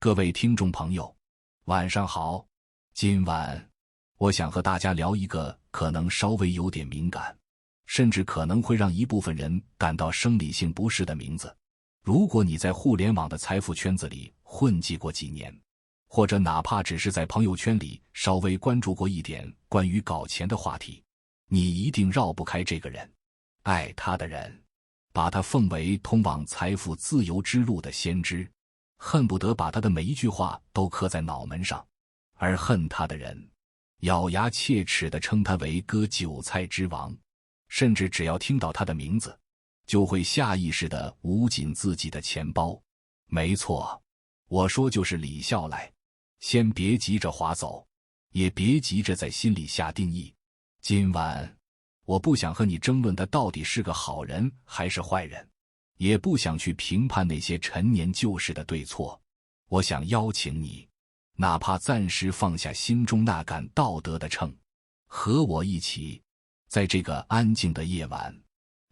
各位听众朋友，晚上好。今晚我想和大家聊一个可能稍微有点敏感，甚至可能会让一部分人感到生理性不适的名字。如果你在互联网的财富圈子里混迹过几年，或者哪怕只是在朋友圈里稍微关注过一点关于搞钱的话题，你一定绕不开这个人。爱他的人把他奉为通往财富自由之路的先知，恨不得把他的每一句话都刻在脑门上，而恨他的人咬牙切齿地称他为割韭菜之王，甚至只要听到他的名字就会下意识地捂紧自己的钱包。没错，我说就是李笑来。先别急着划走，也别急着在心里下定义。今晚我不想和你争论他到底是个好人还是坏人，也不想去评判那些陈年旧事的对错。我想邀请你，哪怕暂时放下心中那杆道德的秤，和我一起在这个安静的夜晚，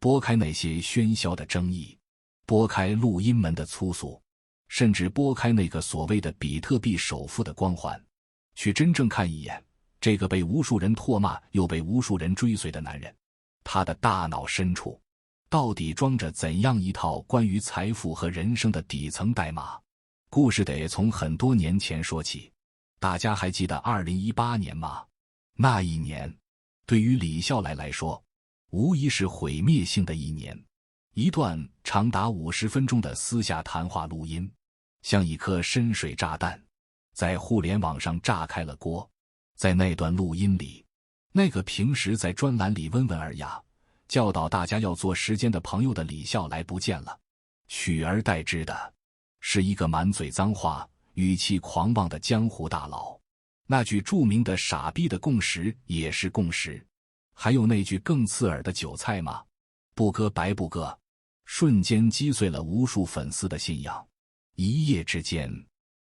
拨开那些喧嚣的争议，拨开录音门的粗俗，甚至拨开那个所谓的比特币首富的光环，去真正看一眼这个被无数人唾骂又被无数人追随的男人，他的大脑深处到底装着怎样一套关于财富和人生的底层代码。故事得从很多年前说起，大家还记得2018年吗？那一年对于李笑来来说无疑是毁灭性的一年。一段长达50分钟的私下谈话录音，像一颗深水炸弹，在互联网上炸开了锅。在那段录音里，那个平时在专栏里温文尔雅教导大家要做时间的朋友的李笑来不见了，取而代之的是一个满嘴脏话、语气狂妄的江湖大佬。那句著名的傻逼的共识也是共识，还有那句更刺耳的韭菜吗？不割白不割，瞬间击碎了无数粉丝的信仰。一夜之间，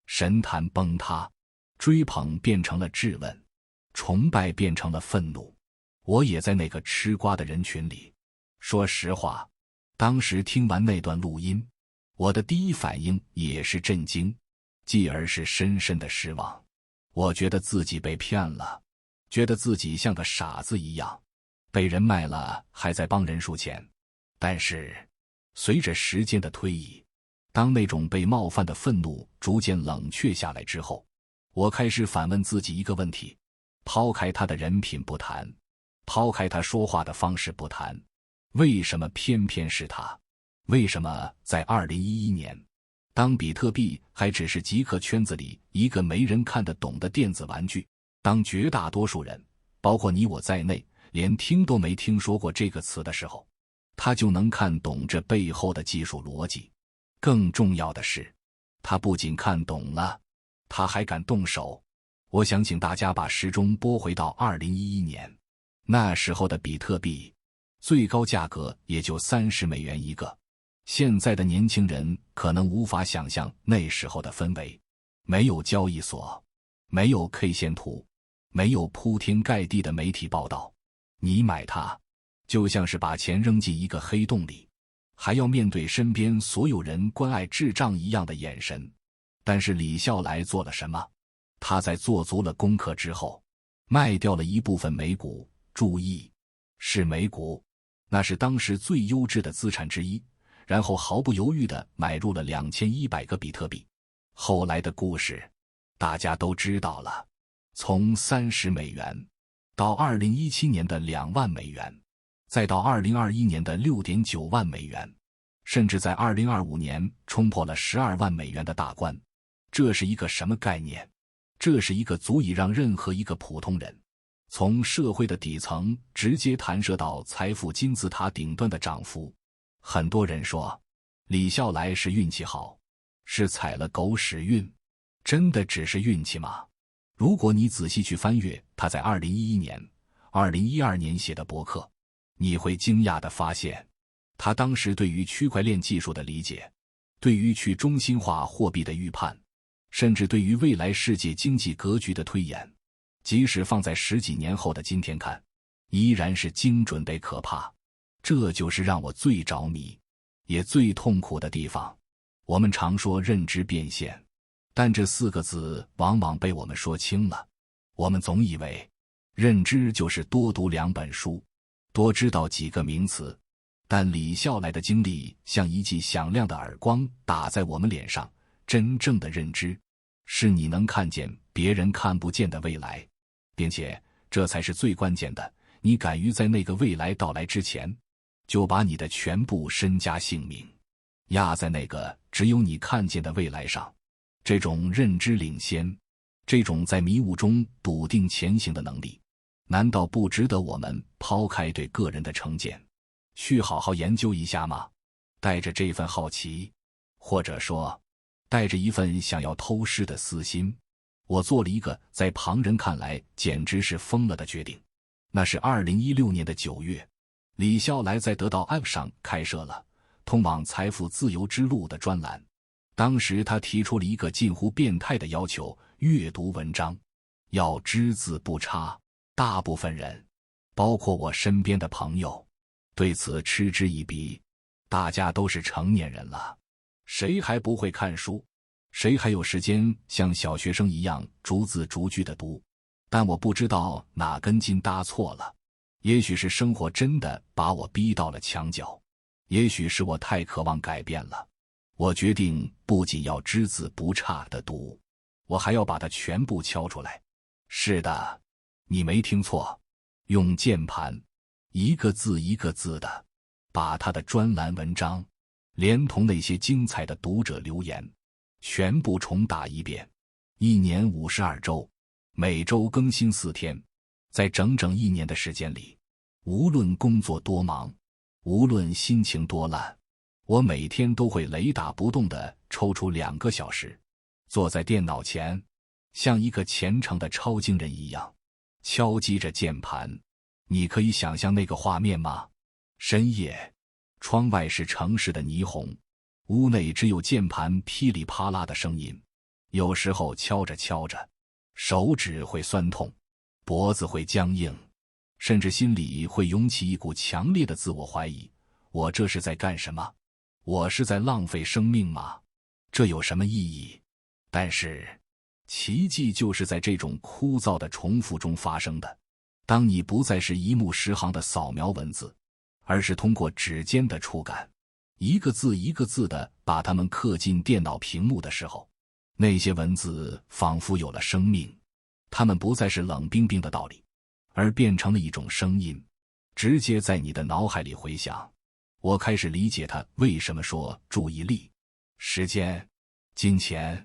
神坛崩塌，追捧变成了质问，崇拜变成了愤怒。我也在那个吃瓜的人群里。说实话，当时听完那段录音，我的第一反应也是震惊，继而是深深的失望。我觉得自己被骗了，觉得自己像个傻子一样，被人卖了还在帮人数钱。但是随着时间的推移，当那种被冒犯的愤怒逐渐冷却下来之后，我开始反问自己一个问题：抛开他的人品不谈，抛开他说话的方式不谈，为什么偏偏是他？为什么在2011年，当比特币还只是极客圈子里一个没人看得懂的电子玩具，当绝大多数人，包括你我在内，连听都没听说过这个词的时候，他就能看懂这背后的技术逻辑？更重要的是，他不仅看懂了，他还敢动手。我想请大家把时钟拨回到2011年，那时候的比特币最高价格也就$30一个。现在的年轻人可能无法想象那时候的氛围，没有交易所，没有 K 线图，没有铺天盖地的媒体报道，你买它就像是把钱扔进一个黑洞里，还要面对身边所有人关爱智障一样的眼神。但是李笑来做了什么？他在做足了功课之后，卖掉了一部分美股，注意，是美股，那是当时最优质的资产之一，然后毫不犹豫地买入了2100个比特币。后来的故事大家都知道了，从$30到2017年的$2万，再到2021年的$6.9万，甚至在2025年冲破了$12万的大关。这是一个什么概念？这是一个足以让任何一个普通人从社会的底层直接弹射到财富金字塔顶端的涨幅。很多人说李笑来是运气好，是踩了狗屎运，真的只是运气吗？如果你仔细去翻阅他在2011年、2012年写的博客，你会惊讶地发现，他当时对于区块链技术的理解，对于去中心化货币的预判，甚至对于未来世界经济格局的推演，即使放在10几年后的今天看，依然是精准得可怕。这就是让我最着迷也最痛苦的地方。我们常说认知变现，但这4个字往往被我们说轻了。我们总以为认知就是多读2本书，多知道几个名词，但李笑来的经历像一记响亮的耳光打在我们脸上。真正的认知是你能看见别人看不见的未来，并且这才是最关键的，你敢于在那个未来到来之前就把你的全部身家性命压在那个只有你看见的未来上。这种认知领先，这种在迷雾中笃定前行的能力，难道不值得我们抛开对个人的成见，去好好研究一下吗？带着这份好奇，或者说带着一份想要偷师的私心，我做了一个在旁人看来简直是疯了的决定。那是2016年的9月，李笑来在得到 App 上开设了通往财富自由之路的专栏。当时他提出了一个近乎变态的要求，阅读文章要只字不差。大部分人，包括我身边的朋友，对此嗤之以鼻。大家都是成年人了，谁还不会看书？谁还有时间像小学生一样逐字逐句的读？但我不知道哪根筋搭错了，也许是生活真的把我逼到了墙角，也许是我太渴望改变了。我决定不仅要只字不差的读，我还要把它全部敲出来。是的，你没听错，用键盘一个字一个字的把他的专栏文章连同那些精彩的读者留言全部重打一遍。1年52周，每周更新4天，在整整1年的时间里，无论工作多忙，无论心情多烂，我每天都会雷打不动地抽出2个小时，坐在电脑前，像一个虔诚的超精人一样敲击着键盘。你可以想象那个画面吗？深夜，窗外是城市的霓虹，屋内只有键盘噼里啪啦的声音。有时候敲着敲着，手指会酸痛，脖子会僵硬，甚至心里会涌起一股强烈的自我怀疑：我这是在干什么？我是在浪费生命吗？这有什么意义？但是奇迹就是在这种枯燥的重复中发生的。当你不再是一目十行的扫描文字，而是通过指尖的触感，一个字一个字地把它们刻进电脑屏幕的时候，那些文字仿佛有了生命。它们不再是冷冰冰的道理，而变成了一种声音，直接在你的脑海里回响。我开始理解它为什么说注意力、时间、金钱。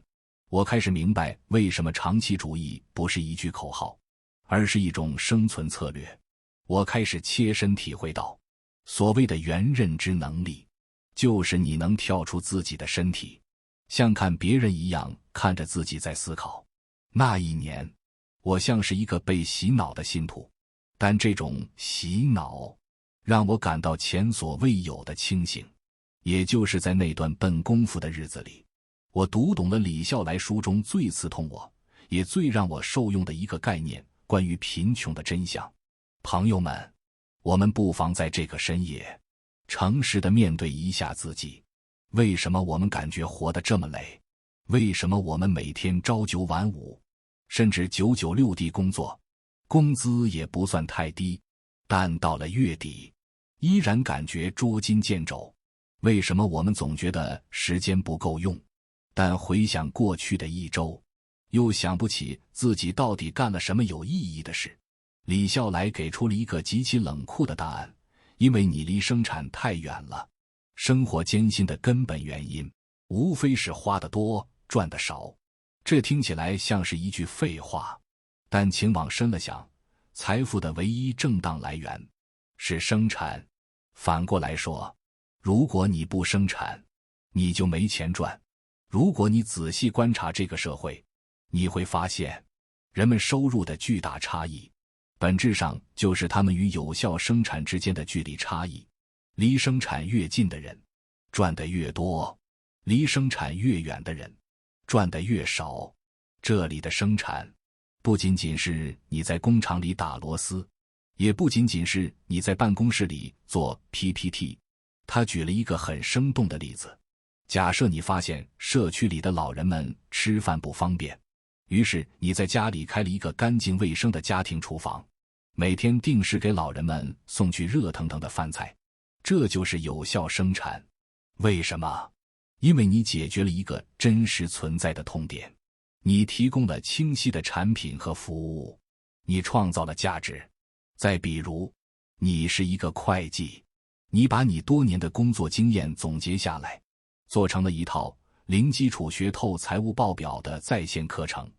我开始明白为什么长期主义不是一句口号，而是一种生存策略。我开始切身体会到，所谓的原认知能力，就是你能跳出自己的身体，像看别人一样看着自己在思考。那1年，我像是一个被洗脑的信徒，但这种洗脑让我感到前所未有的清醒。也就是在那段笨功夫的日子里，我读懂了李笑来书中最刺痛我，也最让我受用的一个概念，关于贫穷的真相。朋友们，我们不妨在这个深夜，诚实地面对一下自己。为什么我们感觉活得这么累？为什么我们每天朝9晚5，甚至996地工作，工资也不算太低，但到了月底，依然感觉捉襟见肘？为什么我们总觉得时间不够用，但回想过去的1周，又想不起自己到底干了什么有意义的事？李笑来给出了一个极其冷酷的答案：因为你离生产太远了。生活艰辛的根本原因，无非是花得多，赚得少。这听起来像是一句废话，但请往深了想，财富的唯一正当来源是生产。反过来说，如果你不生产，你就没钱赚。如果你仔细观察这个社会，你会发现，人们收入的巨大差异，本质上就是他们与有效生产之间的距离差异。离生产越近的人，赚得越多；离生产越远的人，赚得越少。这里的生产，不仅仅是你在工厂里打螺丝，也不仅仅是你在办公室里做 PPT。他举了一个很生动的例子：假设你发现社区里的老人们吃饭不方便，于是你在家里开了一个干净卫生的家庭厨房，每天定时给老人们送去热腾腾的饭菜，这就是有效生产。为什么？因为你解决了一个真实存在的痛点，你提供了清晰的产品和服务，你创造了价值。再比如，你是一个会计，你把你多年的工作经验总结下来，做成了一套零基础学透财务报表的在线课程，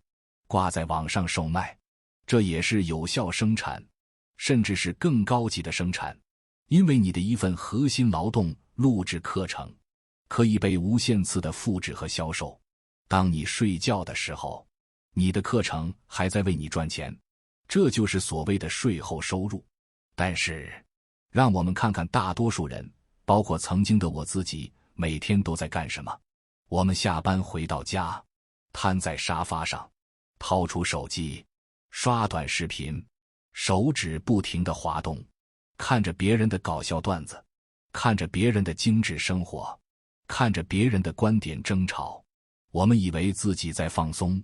挂在网上售卖，这也是有效生产，甚至是更高级的生产。因为你的一份核心劳动录制课程可以被无限次的复制和销售。当你睡觉的时候，你的课程还在为你赚钱，这就是所谓的税后收入。但是，让我们看看大多数人，包括曾经的我自己，每天都在干什么。我们下班回到家，瘫在沙发上，掏出手机，刷短视频，手指不停地滑动，看着别人的搞笑段子，看着别人的精致生活，看着别人的观点争吵。我们以为自己在放松，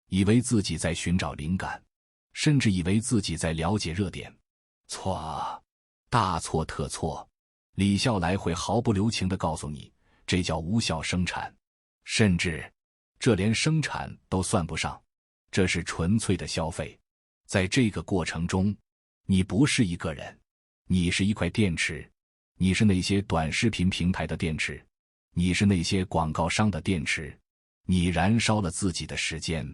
以为自己在寻找灵感，甚至以为自己在了解热点。错，大错特错。李笑来会毫不留情地告诉你，这叫无效生产，甚至这连生产都算不上，这是纯粹的消费。在这个过程中，你不是一个人，你是一块电池，你是那些短视频平台的电池，你是那些广告商的电池，你燃烧了自己的时间，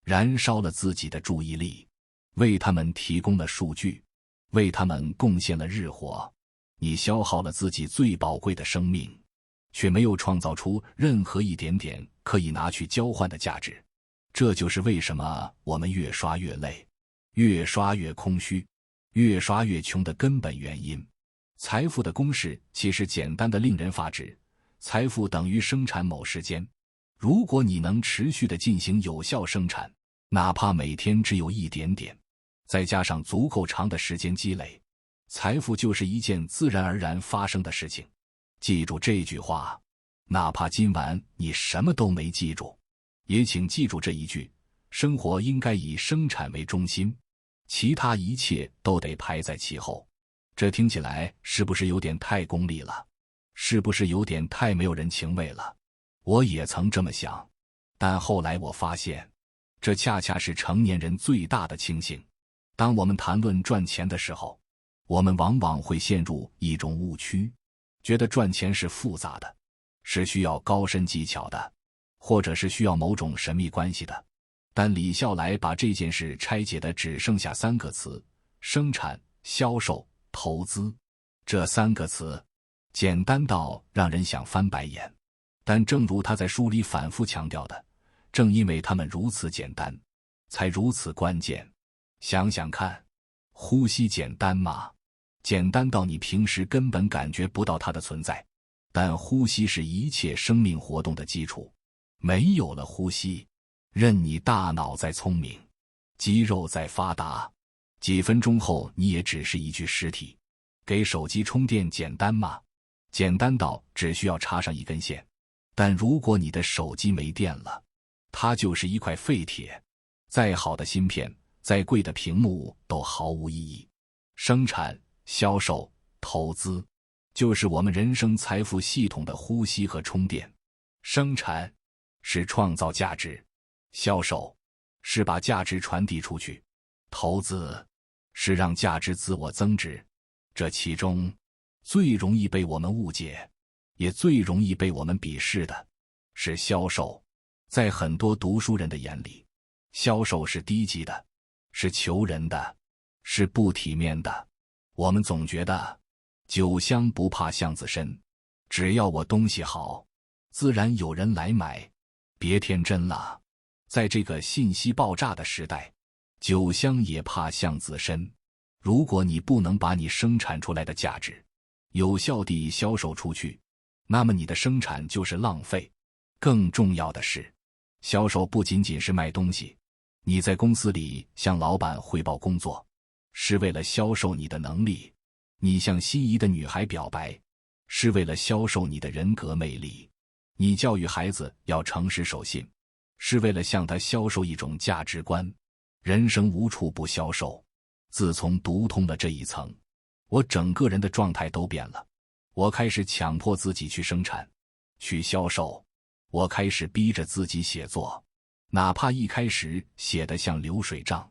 燃烧了自己的注意力，为他们提供了数据，为他们贡献了日活。你消耗了自己最宝贵的生命，却没有创造出任何一点点可以拿去交换的价值。这就是为什么我们越刷越累，越刷越空虚，越刷越穷的根本原因。财富的公式其实简单的令人发指，财富等于生产某时间。如果你能持续地进行有效生产，哪怕每天只有一点点，再加上足够长的时间积累，财富就是一件自然而然发生的事情。记住这句话，哪怕今晚你什么都没记住，也请记住这一句：生活应该以生产为中心，其他一切都得排在其后。这听起来是不是有点太功利了？是不是有点太没有人情味了？我也曾这么想，但后来我发现，这恰恰是成年人最大的清醒。当我们谈论赚钱的时候，我们往往会陷入一种误区，觉得赚钱是复杂的，是需要高深技巧的，或者是需要某种神秘关系的。但李笑来把这件事拆解的只剩下3个词：生产、销售、投资。这3个词简单到让人想翻白眼，但正如他在书里反复强调的，正因为他们如此简单，才如此关键。想想看，呼吸简单吗？简单到你平时根本感觉不到它的存在，但呼吸是一切生命活动的基础。没有了呼吸，任你大脑再聪明，肌肉再发达，几分钟后你也只是一具尸体。给手机充电简单吗？简单到只需要插上一根线。但如果你的手机没电了，它就是一块废铁，再好的芯片，再贵的屏幕都毫无意义。生产、销售、投资，就是我们人生财富系统的呼吸和充电。生产是创造价值，销售是把价值传递出去，投资是让价值自我增值。这其中最容易被我们误解，也最容易被我们鄙视的是销售。在很多读书人的眼里，销售是低级的，是求人的，是不体面的。我们总觉得酒香不怕巷子深，只要我东西好，自然有人来买。别天真了，在这个信息爆炸的时代，酒香也怕巷子深。如果你不能把你生产出来的价值有效地销售出去，那么你的生产就是浪费。更重要的是，销售不仅仅是卖东西。你在公司里向老板汇报工作，是为了销售你的能力；你向心仪的女孩表白，是为了销售你的人格魅力；你教育孩子要诚实守信，是为了向他销售一种价值观。人生无处不销售。自从读通了这一层，我整个人的状态都变了。我开始强迫自己去生产，去销售。我开始逼着自己写作，哪怕一开始写得像流水账，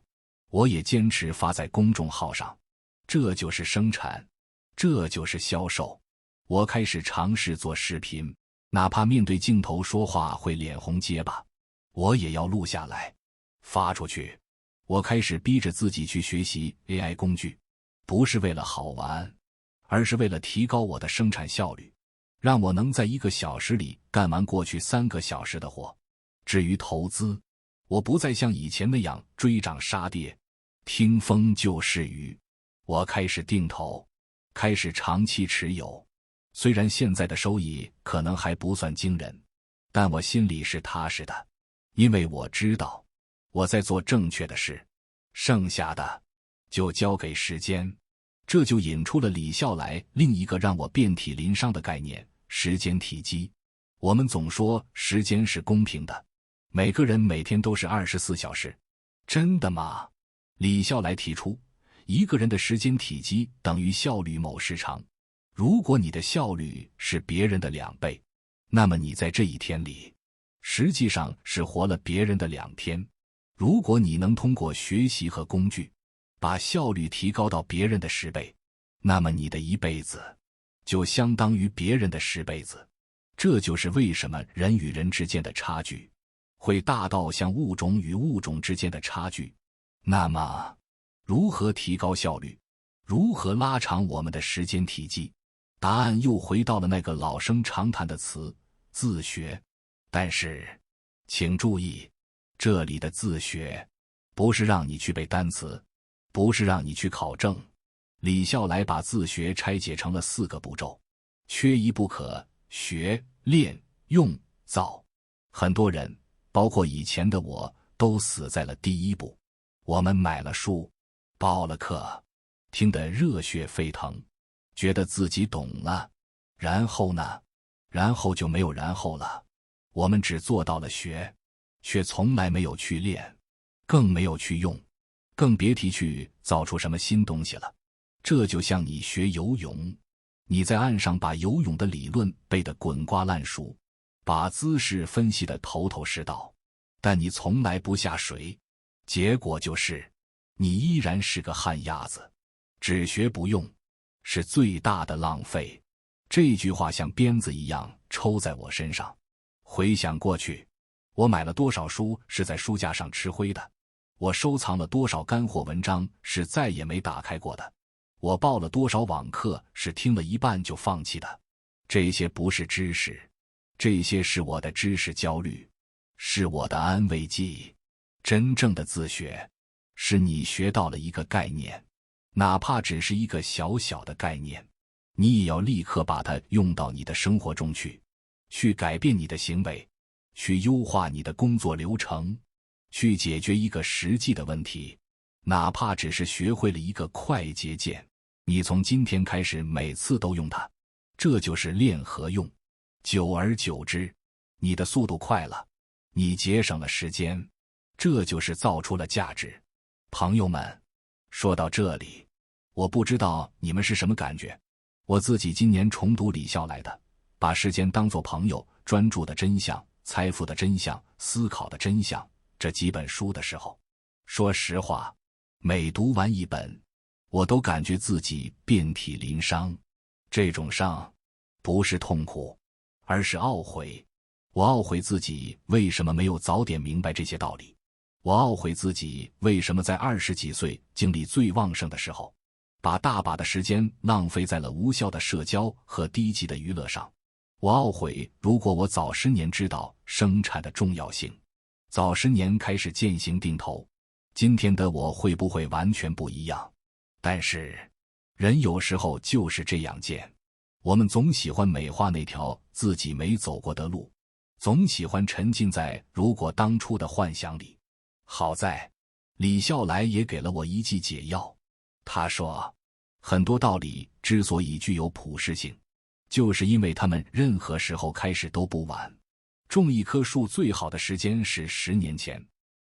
我也坚持发在公众号上。这就是生产，这就是销售。我开始尝试做视频，哪怕面对镜头说话会脸红结巴，我也要录下来，发出去。我开始逼着自己去学习 AI 工具，不是为了好玩，而是为了提高我的生产效率，让我能在1个小时里干完过去3个小时的活。至于投资，我不再像以前那样追涨杀跌，听风就是雨。我开始定投，开始长期持有。虽然现在的收益可能还不算惊人，但我心里是踏实的，因为我知道我在做正确的事，剩下的就交给时间。这就引出了李笑来另一个让我遍体鳞伤的概念——时间体积。我们总说时间是公平的，每个人每天都是24小时，真的吗？李笑来提出，一个人的时间体积等于效率某时长。如果你的效率是别人的2倍，那么你在这一天里实际上是活了别人的2天。如果你能通过学习和工具把效率提高到别人的10倍，那么你的1辈子就相当于别人的10辈子。这就是为什么人与人之间的差距会大到像物种与物种之间的差距。那么，如何提高效率？如何拉长我们的时间体积？答案又回到了那个老生常谈的词——自学。但是，请注意，这里的自学不是让你去背单词，不是让你去考证。李笑来把自学拆解成了4个步骤，缺一不可：学、练、用、造。很多人，包括以前的我，都死在了第1步。我们买了书，报了课，听得热血沸腾，觉得自己懂了。然后呢？然后就没有然后了。我们只做到了学，却从来没有去练，更没有去用，更别提去造出什么新东西了。这就像你学游泳，你在岸上把游泳的理论背得滚瓜烂熟，把姿势分析得头头是道，但你从来不下水，结果就是你依然是个旱鸭子。只学不用是最大的浪费。这句话像鞭子一样抽在我身上。回想过去，我买了多少书是在书架上吃灰的，我收藏了多少干货文章是再也没打开过的，我报了多少网课是听了一半就放弃的。这些不是知识，这些是我的知识焦虑，是我的安慰剂。真正的自学，是你学到了一个概念，哪怕只是一个小小的概念，你也要立刻把它用到你的生活中去改变你的行为，去优化你的工作流程，去解决一个实际的问题。哪怕只是学会了一个快捷键，你从今天开始每次都用它，这就是练和用。久而久之，你的速度快了，你节省了时间，这就是造出了价值。朋友们，说到这里，我不知道你们是什么感觉。我自己今年重读李笑来的《把时间当作朋友》、《专注的真相》、《财富的真相》、《思考的真相》这几本书的时候，说实话，每读完一本，我都感觉自己遍体鳞伤。这种伤不是痛苦，而是懊悔。我懊悔自己为什么没有早点明白这些道理，我懊悔自己为什么在20几岁精力最旺盛的时候，把大把的时间浪费在了无效的社交和低级的娱乐上。我懊悔，如果我早10年知道生产的重要性，早10年开始践行定投，今天的我会不会完全不一样？但是，人有时候就是这样贱，我们总喜欢美化那条自己没走过的路，总喜欢沉浸在如果当初的幻想里。好在，李笑来也给了我一剂解药。他说，很多道理之所以具有普适性，就是因为他们任何时候开始都不晚。种一棵树最好的时间是10年前，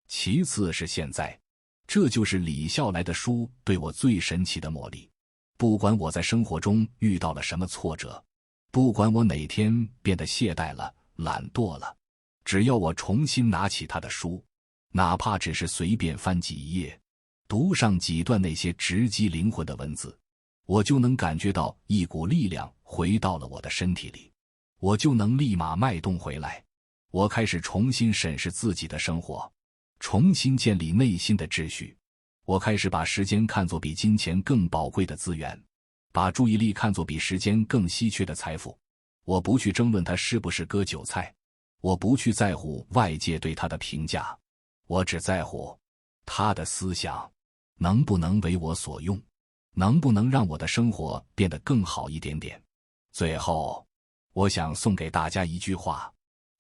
其次是现在。这就是李笑来的书对我最神奇的魔力。不管我在生活中遇到了什么挫折，不管我哪天变得懈怠了、懒惰了，只要我重新拿起他的书，哪怕只是随便翻几页，读上几段那些直击灵魂的文字，我就能感觉到一股力量回到了我的身体里，我就能立马脉动回来。我开始重新审视自己的生活，重新建立内心的秩序。我开始把时间看作比金钱更宝贵的资源，把注意力看作比时间更稀缺的财富。我不去争论他是不是割韭菜，我不去在乎外界对他的评价，我只在乎他的思想能不能为我所用，能不能让我的生活变得更好一点点。最后，我想送给大家一句话，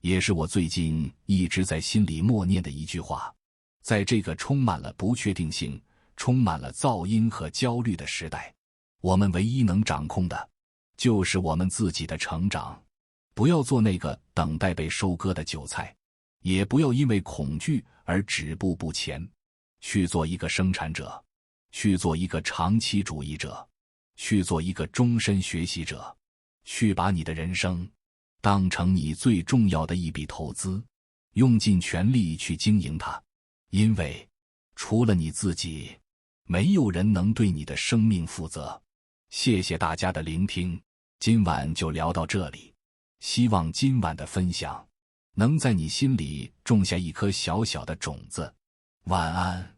也是我最近一直在心里默念的一句话。在这个充满了不确定性、充满了噪音和焦虑的时代，我们唯一能掌控的，就是我们自己的成长。不要做那个等待被收割的韭菜，也不要因为恐惧而止步不前。去做一个生产者，去做一个长期主义者，去做一个终身学习者，去把你的人生当成你最重要的一笔投资，用尽全力去经营它。因为除了你自己，没有人能对你的生命负责。谢谢大家的聆听，今晚就聊到这里。希望今晚的分享能在你心里种下一颗小小的种子。晚安。